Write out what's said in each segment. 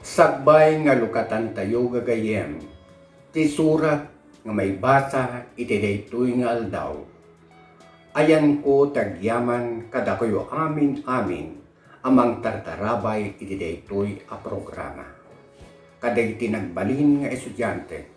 Sagbay nga lukatan tayo gagayem, ti surat nga may basa iti daytoy nga aldaw. Ayan ko tagyaman kada kayo amin amang tartarabay iti daytoy a programa. Kaday tinagbalin nga estudyante,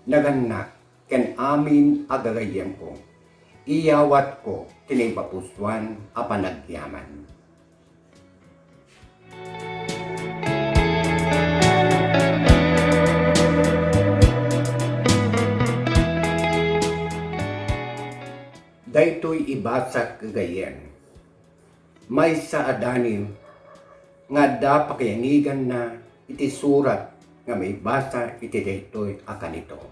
naganak ken amin agagayem ko, iyawat ko tinipapuswan a panagyaman. Daytoy ibasak kagayen. May sa adanim nga da pakayanigan na iti surat nga may basa iti daytoy akanito.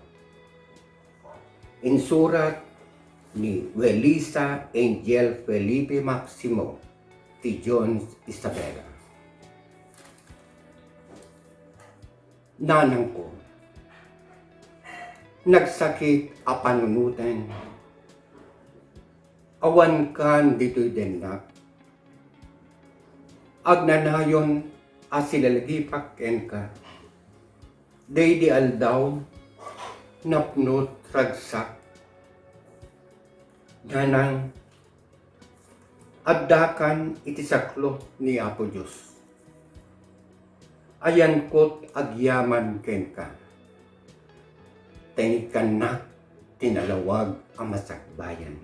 In surat ni Welisa Angel Felipe Maximo ti Jones Isabela. Nanang ko, nagsakit a panunutan, awan kan dito'y denak, agnanayon asilalagipak ken ka, day di aldaw, napnot ragsak, nanang, addakan iti saklo ni Apo Diyos. Ayan ko't agyaman ken ka, tenikan na tinalawag ang masakbayan.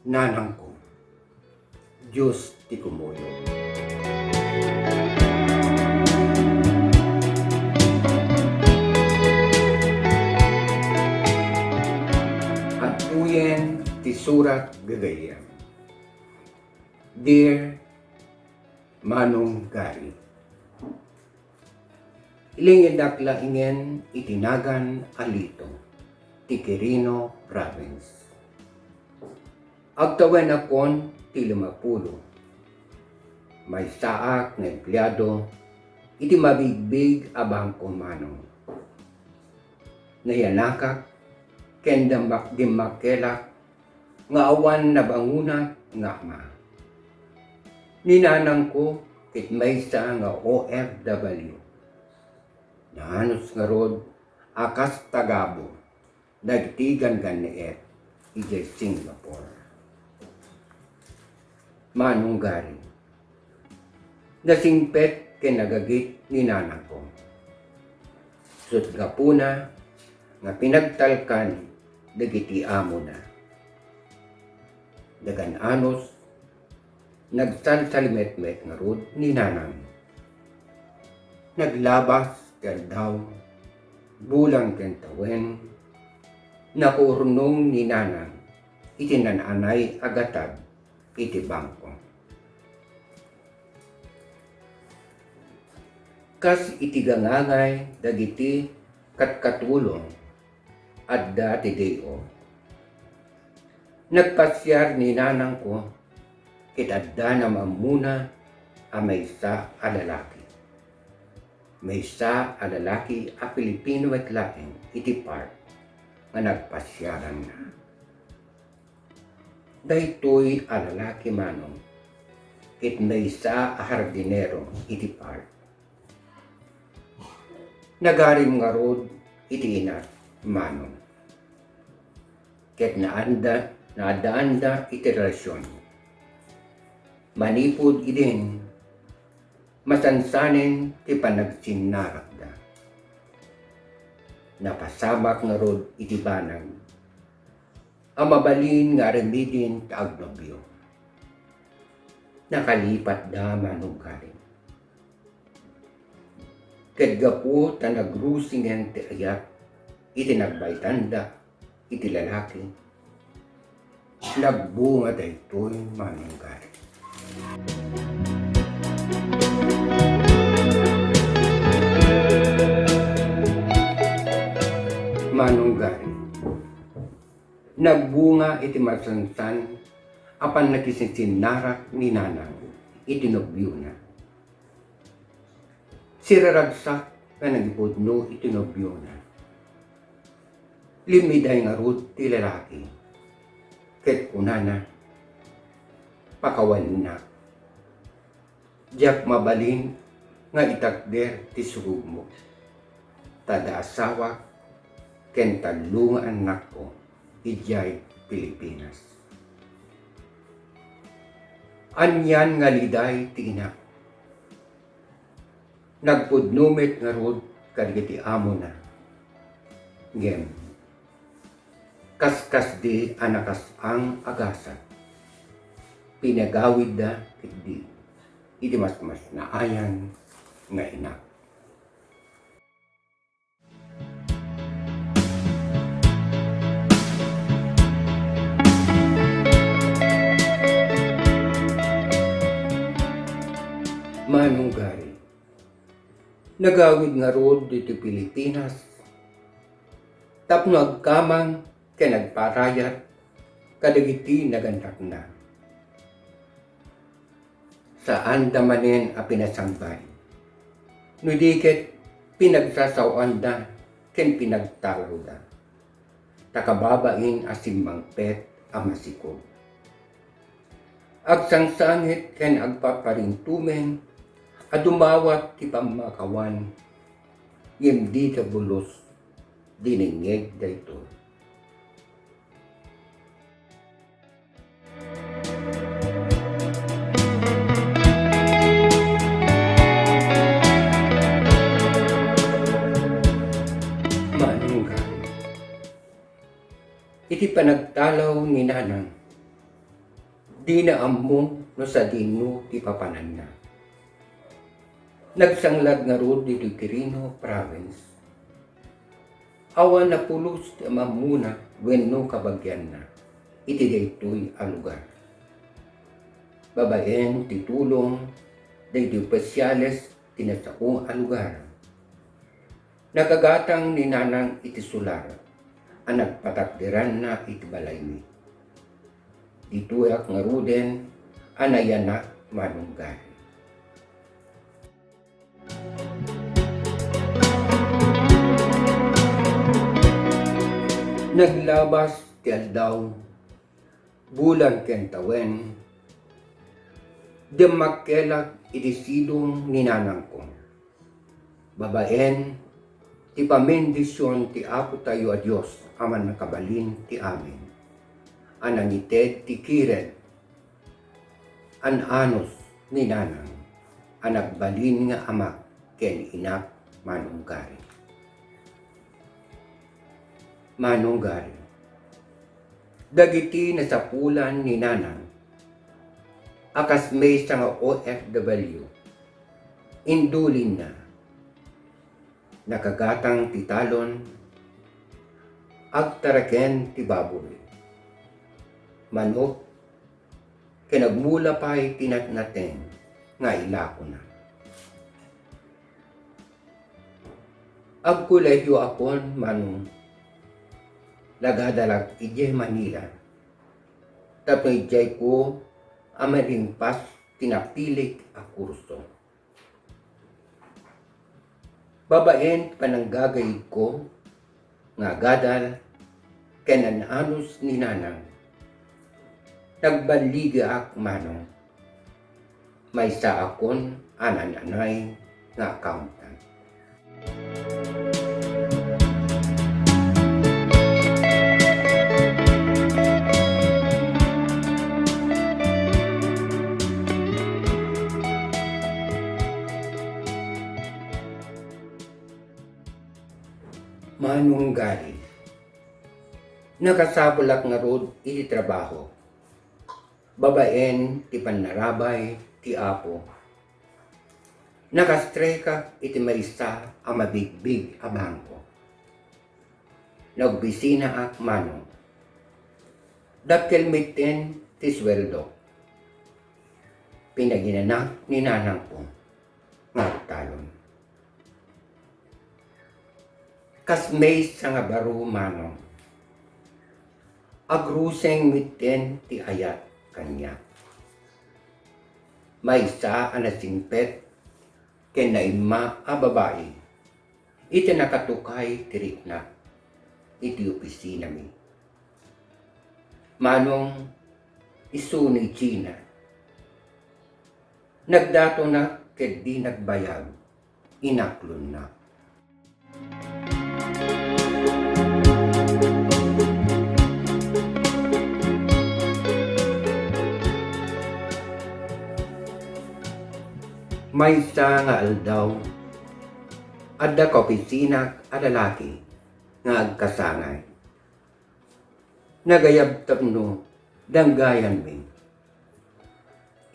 Nanang ko, Diyos ti kumuyo. At uyen ti surat gagayam. Dear Manong Gary, ilingid dakla ingen itinagan alito, ti Quirino Province. Agtawen akon ti 50. May saak na empleyado, iti mabigbig abang kumanong. Nayanakak, ken dimakelak, nga awan na bangunat nga ma. Ninanang ko, kit may sa nga OFW. Nahanos nga rod, akas tagabo, dagtigan ganiet, ije Singapore. Manong Gary, nasingpet ken nagagit ni nanang ko. Sutgapuna nga pinagtalkan dagiti amo na. Dagan anos, nagsansalimet-met nga rod ni nanang. Naglabas ken daw, bulang ken tawen, nakurunong ni nanang, itinananay agatad iti bangko. Kas iti gangangay dagiti katkatulong adda ti dayo. Nagpasyar ni nanang ko ket adda na mamuna a maysa a lalaki. Maysa a lalaki a Pilipino at laeng iti part nga nagpasyaran na. Daytoy a lalaki manong, ket maysa a hardinero iti part. Nagarim nga rod iti ina manong, ket naadaanda iti relasyon. Manipod idin, masansanin ti panagsinnarakda. Napasamak nga rod iti banag, ang mabalin nga remedin kaagnobyo. Nakalipat da Manong Gary. Ket gapu ta nagrusingen ti ayat, iti nagbaytanda, iti lalaki. Nagbunga daytoy Manong Gary. Manong Gary, nagbunga iti masansan apan nakisinsinnarak ni nanang itinobyo na. Siraragsak nga nagipudno itinobyo na. Limiday nga rod ti lalaki, ket kunana, pakawan na. Diyak mabalin nga itakder ti surug mo. Tada asawa ken talunga anak ko ijay Pilipinas. Anyan nga liday ti ina. Nagpudnumit nga rod kadagiti amo na. Ngem, kaskas di anakas ang agasat. Pinagawid da iti iti mas naayan nga ina. Manunggari. Nagawid nga rod dito Pilipinas. Tapno agkamang ken nagparayat kadagiti nagandak na. Saan damanen a pinasambay. Nudiket pinagsasawan da ken pinagtalaw da. Takababain asimmangpet a masikog. Agsangsangit ken agpaparintumen adumawat ti pamakawan yem di ka bulos diningeg dayto. Manunggari. Iti panagtalaw ni nanang di na ammo no sa dino ti papanan na. Nagsanglad nga rod dito Quirino Province. Awan na pulos ti mamuna wenno kabagyan na. Iti daytoy a lugar. Babaen ti tulong daytoy pasyales tinatao a lugar. Nakagatang ni nanang iti sular ang nagpatakdiran na iti balaymi. Dituyak nga ruden anayanak manunggari. Naglabas ti aldaw, bulan ken tawen, demakkelak iti sidong ni nanang ko. Babaen, ti pamendisyon ti Apo tayo a Diyos, aman nakabalin ti amin. Anangited ti kiret, an anos ni nanang, anagbalin nga amak ken inak manunggari. Manunggari. Dagiti nasapulan ni nanang, akas may sa nga OFW, indulin na, nakagatang titalon, agtaraken ti baboy, manok, kinagmula pa'y tinatnaten, nga ilako na. Agkuleyo akon manong, lagadalag ijay Manila. Tapno ijay ko amalimpas tinapilik a kurso. Babaen pananggagayid ko nga gadal kenananos ni nanang. Nagbaliga ak manong. May sa akon anananay nga accountant. Manunggari. Nakasabulak nga rod iti trabaho. Babaen ti panarabay ti Apo. Nakastreka iti marisa a mabigbig a bangko. Nagbisina ak manong. Dakkel miten ti sweldo. Pinaginanak ni nanang ko nga talon. Kasmay sa nga baro manong. Agruseng miten ti ayat kanya. May sa anasimpet ken naima a babae. Iti nakatukay tirik na iti opisina mi. Manong isu ni Gina. Nagdato na ket di nagbayag inaklon na. May isa nga aldaw, adda ka opisina a lalaki nga agkasangay. Nagayab tapno, danggayan mi.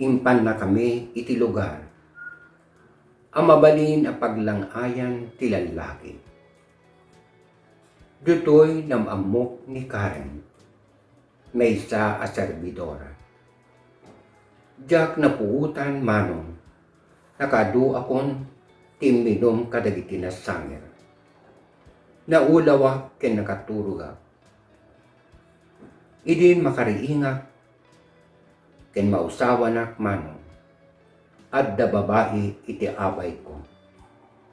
Impan na kami iti lugar. Amabalin a paglangayan ti lalaki. Dutoy namamok ni Karen. May isa a serbidora. Diyak napuutan manong. Nakadu akon timinom kadagiti na sangir. Naulawa ken nakaturuga. Idin makariinga ken mausawa na manong. Adda babae iti abay ko.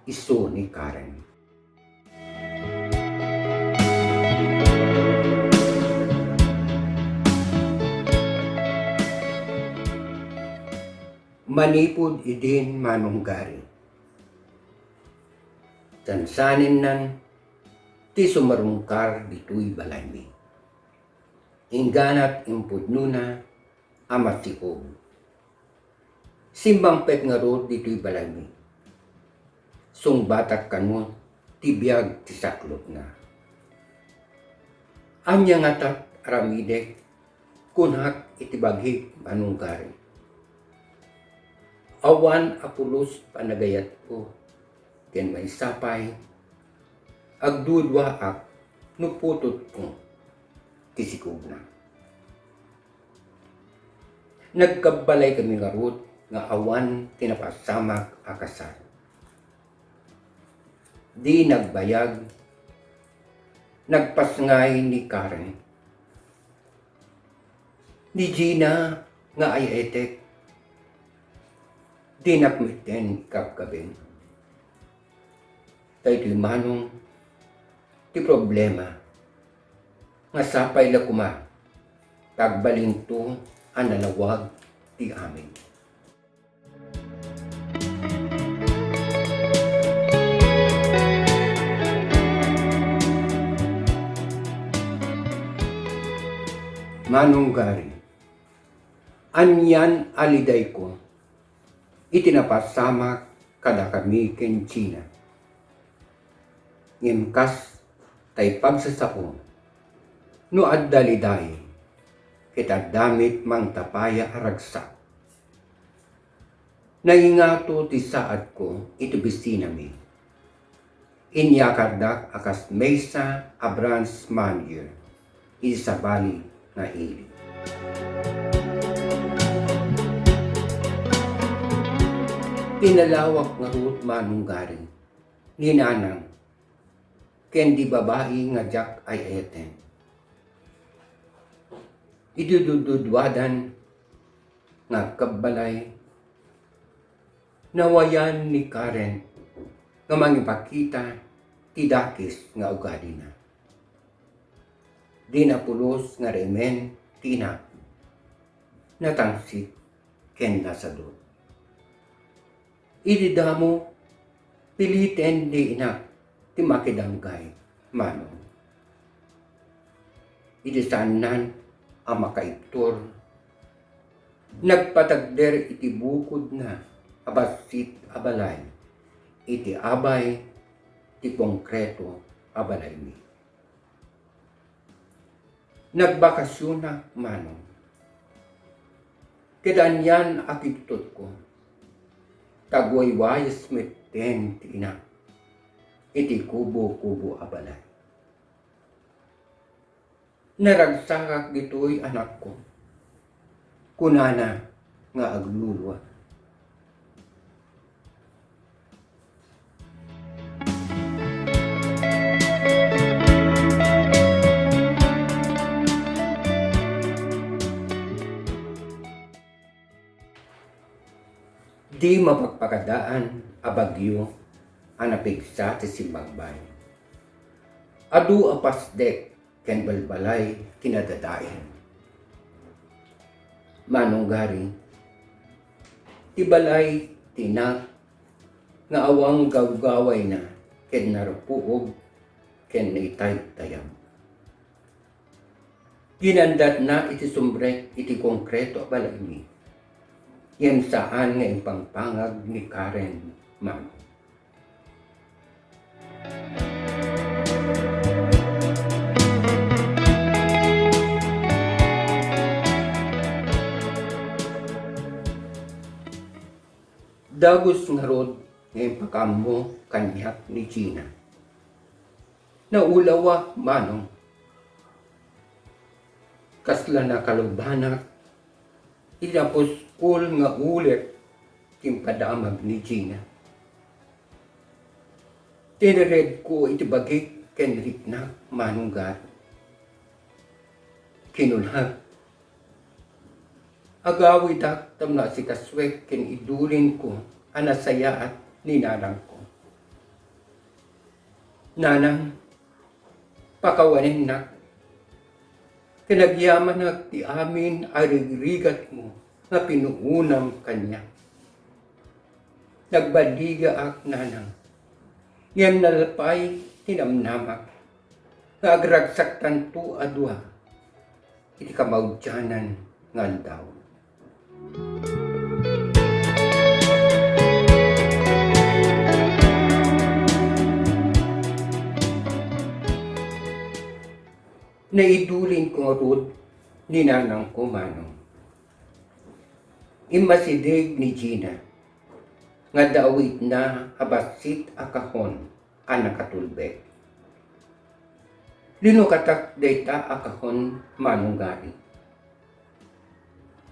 Isu ni Karen. Manipod idin manunggari. Tansanin nan ti sumarungkar dito'y balay mi. Ingganat impudnuna amat sikob. Simbang pet nga ro dito'y balay mi. Sungbatak kanu ti biyag ti saklot na. Anya nga tak aramidek kunhak iti baghig manunggari. Awan apulos panagayat ko, ken may sapay, agdudwa ak, nuputot ko, kisikog na. Nagkabalay kami ngarut, nga awan tinapasamak akasal. Di nagbayag, nagpasngay ni Karen. Ni Gina nga ay etek, di nakmiten kakabing. Tayo manong ti problema nga sapay la kuma tagbaling to ang nalawag ti amin. Manunggari, anyan aliday ko itinapasamak kada kami ken China. Ngimkas tay pagsasao no addaliday kita damit mang tapaya aragsak. Naingato ti saad ko iti bisina mi. Inyakardak akas mesa a branch manager iti sa bali na ili. Tinalawak nga rut manunggari, ni nanang, ken di babae nga jak ay eten. Idudududwadan nga kabalay, nawayan ni Karen nga mangipakita tidakis nga ugadi na. Di napulos nga remen tina, natangsit ken nasadot. Ididamo piliten di ina ti makidanggay manong. Idisanan ang makaiptor. Nagpatagder iti bukod na abasit abalay. Iti abay ti konkreto abalay mi. Nagbakasyon na manong. Kedanyan akitot ko. Tagwaywayas meten ti ina. Iti kubo-kubo abalay. Naragsakak dito'y anak ko. Kunana nga agluluwa. Di mapagpakadaan a bagyo ang napigsa ti Simbangbay. Adu a pasdek ken balbalay kinadadaen. Manunggari, ti balay tina nga awang gawgaway na ken narupuog ken naitay-tayam. Ginandat na iti sumbrek iti konkreto balay yan saan nga impangpangag ni Karen Mano. Dagos nga rod ngayon pakamo kanyak ni Gina. Naulawa manong. Kasla na kalubanak. Itapos kul nga ulit kimpadamag ni Gina. Tinired ko iti bagik kenrik na manunggat. Kinunhag. Agawi dak tamna si kaswek ken idulin ko anasaya at ninanang ko. Nanang, pakawanin na. Kinagyaman na ti amin arigrigat mo nga pinuunam kanya. Nagbadiga ak nanang. Ngem nalapay tinamnamak. Nga agragsak tanto adwa. Iti kamaudyanan ngan daw. Naidulin ko rod ni nanang ko manong. Imasidig ni Gina nga daawit na abasit akahon anakatulbek. Linukatak dayta akahon manunggari.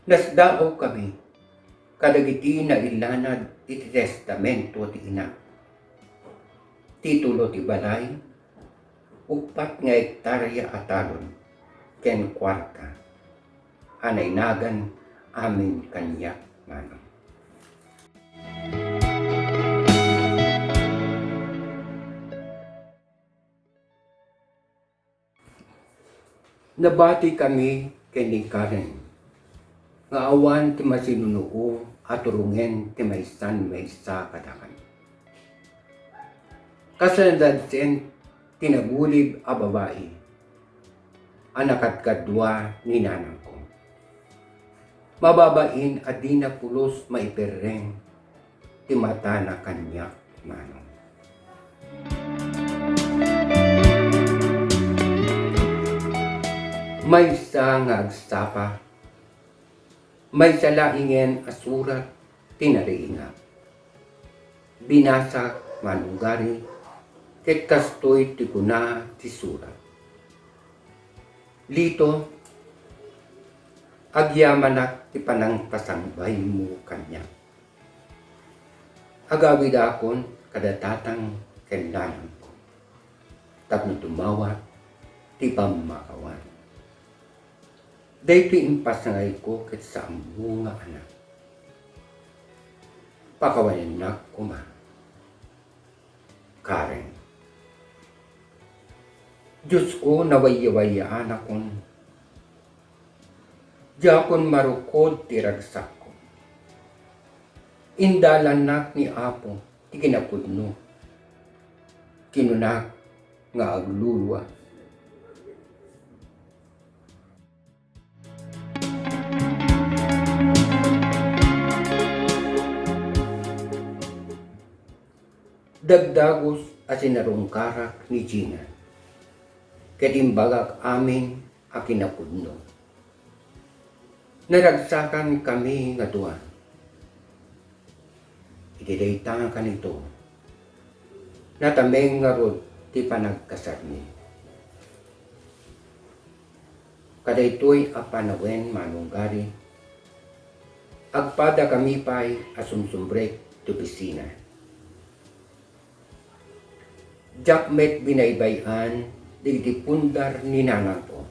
Nasdaaw kami kadagiti na ilanad iti testamento ti ina. Titulo ti balay, upat nga hektarya atalon, ken kwarta, anaynagan amin kanya manong. Nabati kami kini Karen, nga awan ti masinunoo at turungen ti maysa kadakan. Kasanadadsen tinagulib a babae, anakat kadwa ni nanang ko. Mababain at di na pulos maipereng, ti mata na kanya manong. May sa nga agsapa, may salaingen asurat tinariinga. Binasak manunggari, ket kastoy ti kuna ti surat. Lito, agyamanak ti panang pasangbay mo kanya. Agawid akon kadatatang kailangan ko. Tapno tumawat ti pamakawan. Dahito impasangay ko ket sa ambo nga anak. Pakawanan na kuma. Karen. Diyos ko nawayawayaan akon. Diyakon marukod ti ragsak ko. Indalanak ni Apo ti kinapudno. Kinunak nga aglulwa. Dagdagos asinarungkarak ni Gina. Ketimbagak amin a kinapudno. Naragsakan kami nga duwan. Itidaytang kanito. Natameng nga rod ti panagkasarni. Kadaytoy a panawen manunggari. Agpada kami pa'y asumsumbrek to pisina. Jakmet binaybayan digiti pundar ni nanang ko.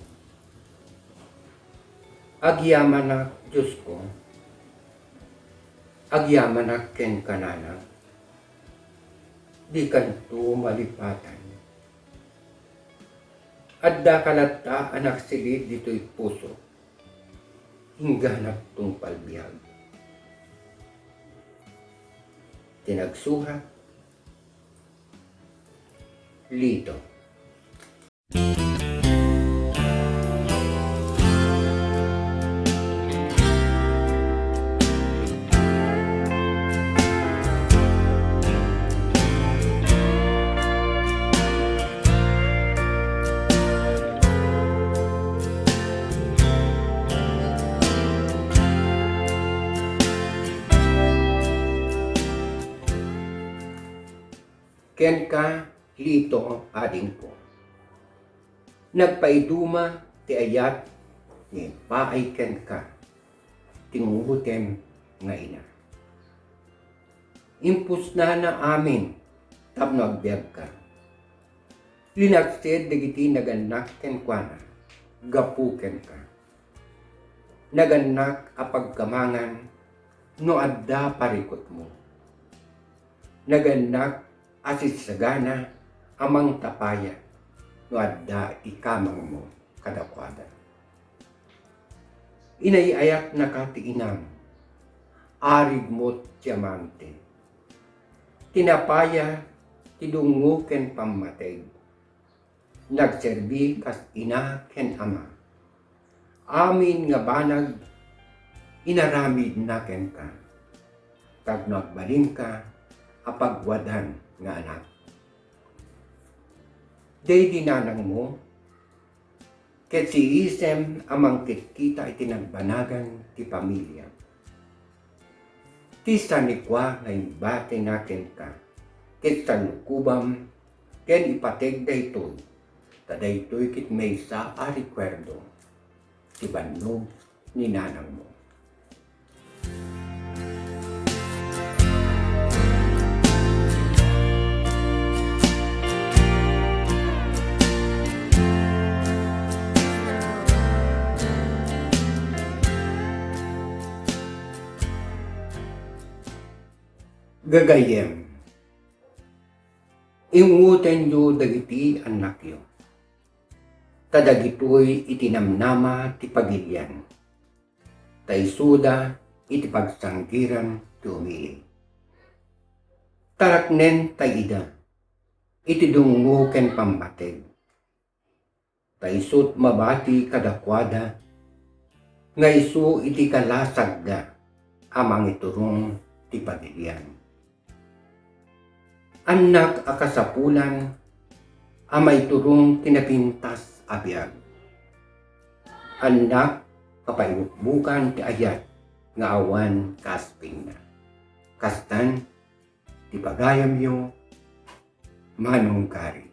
Agyaman na Diyos ko. Agyaman na ken kanana. Di kanto malipatan. Adda kalata anak silid dito'y puso. Hingganap tong palbiyag. Tinagsurat, Lito. Ken ka, Lito, ading ko. Nagpaiduma ti ayat ni paay ken ka, tinguhutem nga ina. Impus na amin, tapno agbiag ka. Linagsed dagiti naganak ken kuana, gapu ken ka. Naganak apagkamangan, no adda parikot mo. Naganak asit sagana amang tapaya no adda ikamang mo kadakwada. Inaiayak na katiinam, arig mo't diamante. Tinapaya tidungo ken pamateg. Nagserbi kas ina ken ama. Amin nga banag inaramid na ken ka. Kag nagbalin ka apagwadan nga anak. Day dinanang mo, ket si isem amang kita itinagbanagan ti pamilya. Ti sanikwa nga imbate naken ka, ket sanukubam, ken ipateg daytoy, tadaytoy kit may sa a rekwerdo, ti bannog ni nanang mo. Gagayem, inguten yu dagiti anak yu. Tadagitoy itinamnama ti pagilyan. Taysuda iti pagsanggiran ti umili. Taraknen tayida, iti dungo ken pambateg. Taysut mabati kadakwada, nga isu iti kalasagda amang iturong ti pagilyan. Anak akasapulan, amay turong kinapintas abiyag. Anak kapayukbukan ti ayat, nga awan kasping na. Kastan, ti pagayam yo, manong kari.